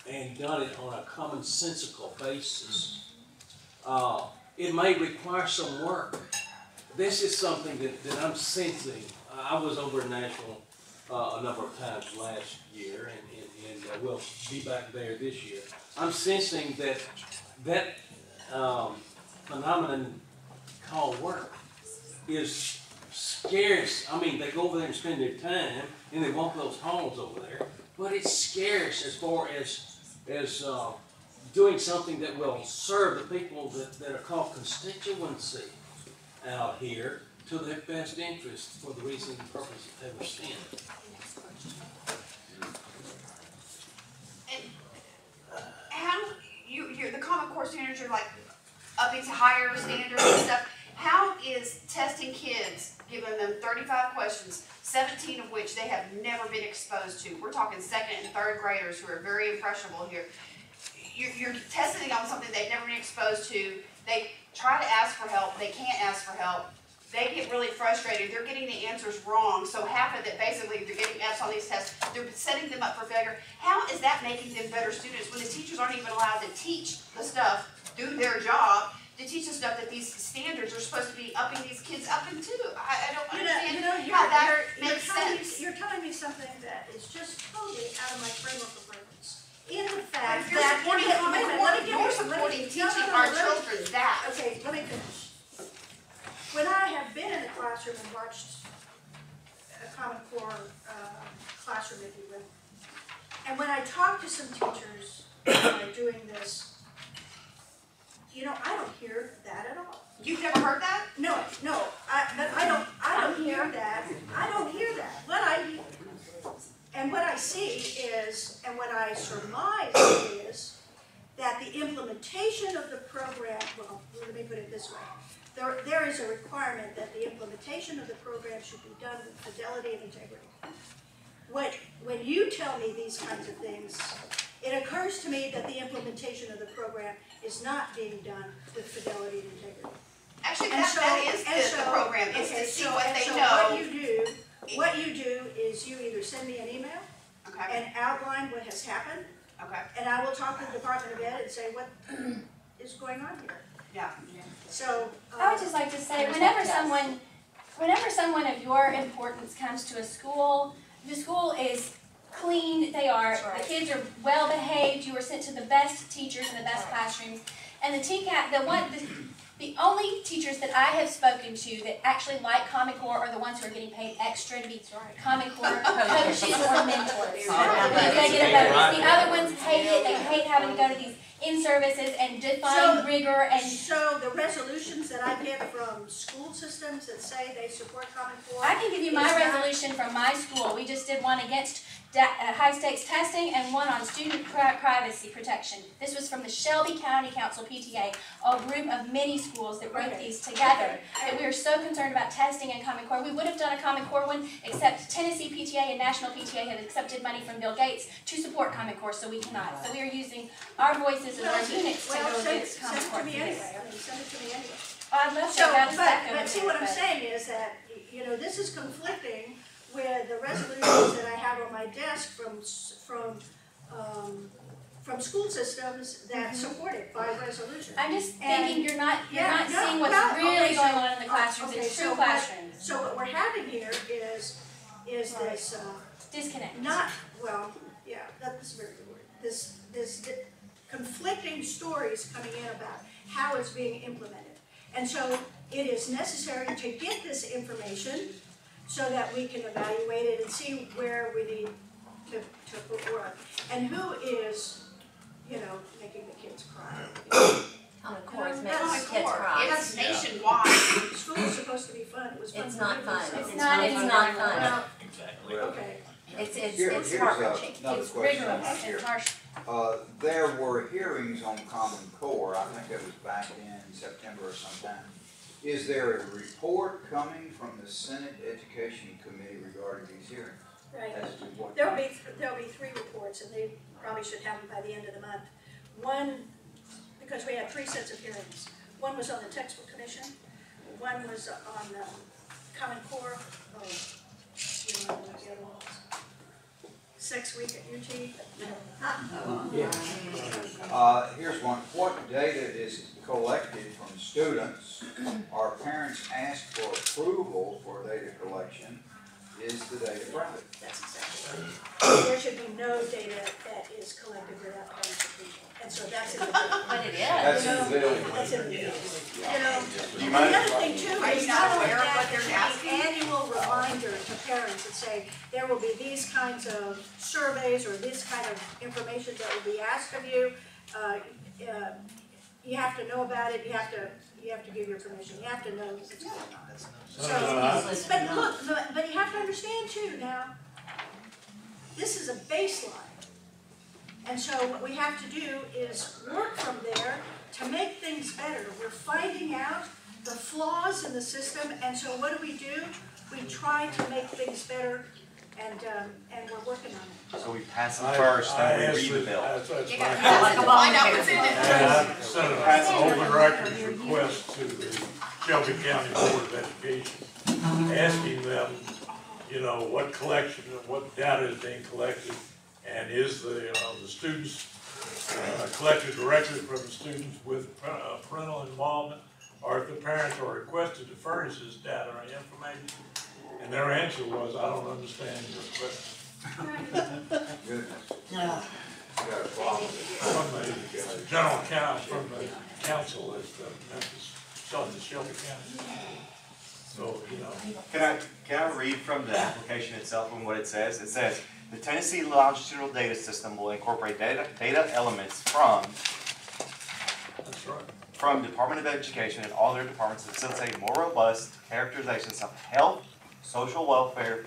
and done it on a commonsensical basis. It may require some work. This is something that I'm sensing. I was over in Nashville a number of times last year, and we'll be back there this year. I'm sensing that phenomenon called work is scarce. I mean, they go over there and spend their time, and they walk those halls over there, but it's scarce as far as doing something that will serve the people that are called constituency out here to their best interest for the reason and purpose that they were sent. And how you're the Common Core standards are like upping to higher standards and stuff. How is testing kids, giving them 35 questions, 17 of which they have never been exposed to? We're talking second and third graders who are very impressionable here. You're testing on something they've never been exposed to. They try to ask for help. They can't ask for help. They get really frustrated. They're getting the answers wrong. So half of it, basically, they're getting F's on these tests. They're setting them up for failure. How is that making them better students when the teachers aren't even allowed to teach the stuff, do their job, to teach the stuff that these standards are supposed to be upping these kids up into? I don't understand how that makes sense. You're telling me something that is just totally out of my frame of reference. In the fact you're that you're supporting teaching our children that. Okay, let me finish. When I have been in the classroom and watched a Common Core classroom, if you will, and when I talk to some teachers doing this, you know, I don't hear that at all. You've never heard that? No, but I don't hear that. I don't hear that. What I see is, and what I surmise is, that the implementation of the program, well, let me put it this way. There is a requirement that the implementation of the program should be done with fidelity and integrity. When you tell me these kinds of things, it occurs to me that the implementation of the program is not being done with fidelity and integrity. Actually, that is the program. It's to see what they know. What you do is you either send me an email and outline what has happened, and I will talk to the Department of Ed and say what is going on here. Yeah. So I would just like to say, whenever someone of your importance comes to a school, the school is clean. The kids are well behaved. You are sent to the best teachers in the best classrooms, and the only teachers that I have spoken to that actually like Common Core are the ones who are getting paid extra to be Common Core coaches or mentors. They get a bonus. The other ones hate it. They hate having to go to these in-services and define rigor. And so the resolutions that I get from school systems that say they support Common Core. I can give you my resolution from my school. We just did one against high-stakes testing and one on student privacy protection. This was from the Shelby County Council PTA, a group of many schools that wrote these together. That we are so concerned about testing and Common Core. We would have done a Common Core one, except Tennessee PTA and National PTA have accepted money from Bill Gates to support Common Core, so we cannot. So we are using our voices as our units to go against Common Core. Send it to me anyway. Send it to me anyway. I'd love to have a second. But see, what I'm saying is that, you know, this is conflicting with the resolutions that I have on my desk from school systems that support it by resolution. I'm just thinking you're not seeing what's really going on in the classrooms. It's true classrooms. So what we're having here is this disconnect. That's a very good word. This conflicting stories coming in about how it's being implemented, and so it is necessary to get this information so that we can evaluate it and see where we need to put work. And who is, you know, making the kids cry. Common Core is making the kids cry. It's nationwide. School is supposed to be fun. It was fun. It's not fun. It's not fun. Well, Exactly. okay. It's heart-wrenching. It's rigorous. It's harsh. There were hearings on Common Core. I think it was back in September or sometime. Is there a report coming from the Senate Education Committee regarding these hearings? Right. As to what There'll be 3 reports, and they probably should have them by the end of the month. One, because we had 3 sets of hearings. One was on the textbook commission. One was on Common Core. You know what the other one was. Sex Week at UT. Here's one. What data is collected from students? Are parents asked for approval for data collection? Is the data private? That's exactly right. There should be no data that is collected without parents' approval. And so that's in the bill. But it is. That's in the bill. That's in the bill. You And mind the if other I- thing too Are is you not not only aware of what that, they're there should be asking? annual reminder to parents that say, there will be these kinds of surveys or this kind of information that will be asked of you. You have to know about it, you have to give your permission, you have to know what's going on. So, but look, but you have to understand too now, this is a baseline. And so what we have to do is work from there to make things better. We're finding out the flaws in the system, and so what do? We try to make things better, and we're working on it. So we pass them first, then we read the bill. You gotta find out what's in it. And I sent an open records request to the Shelby County Board of Education, asking them, you know, what collection, what data is being collected, and is the students collected directly from the students with parental involvement, or if the parents are requested to furnish this data or information. And their answer was, I don't understand your question. Goodness. You got a problem. From the general counsel, from the council at Memphis, Shelby County. So, you know. Can I read from the application itself and what it says? It says, the Tennessee Longitudinal Data System will incorporate data elements That's right. from Department of Education and all their departments to facilitate more robust characterizations of health, social welfare,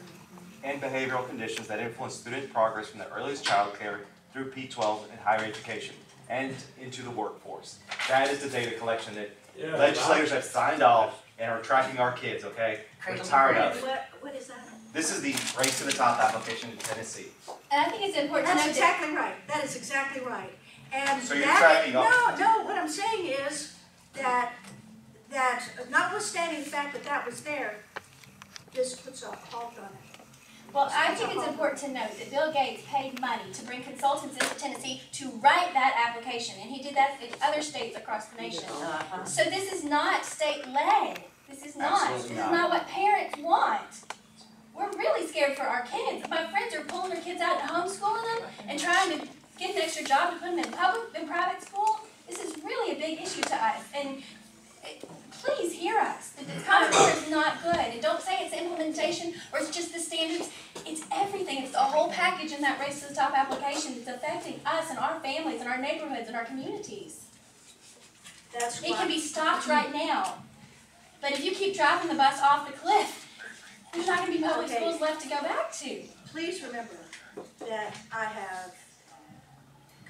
and behavioral conditions that influence student progress from the earliest child care through P-12 and higher education and into the workforce. That is the data collection that legislators have signed off and are tracking our kids, okay? We're tired of it. What is that? This is the Race to the Top application in Tennessee. And I think it's important to That's note that exactly right, that is exactly right. And So you're that, tracking no, up. what I'm saying is that notwithstanding the fact that that was there, this puts a halt on it. Well, I think it's important to note that Bill Gates paid money to bring consultants into Tennessee to write that application, and he did that in other states across the nation. So this is not state-led. This is not. Absolutely This is not. not what parents want. We're really scared for our kids. My friends are pulling their kids out and homeschooling them and trying to get an extra job to put them in private school. This is really a big issue to us, and please hear us. The Common Core is not good, and don't say it's implementation or it's just the standards. It's everything. It's the whole package in that Race to the Top application that's affecting us and our families and our neighborhoods and our communities. That's It why. can be stopped right now, but if you keep driving the bus off the cliff, there's not going to be public Okay. schools left to go back to. Please remember that I have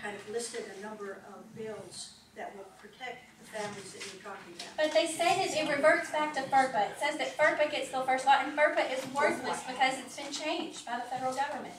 kind of listed a number of bills that will protect the families that you're talking about. But they say that it reverts back to FERPA. It says that FERPA gets the first lot, and FERPA is worthless because it's been changed by the federal government.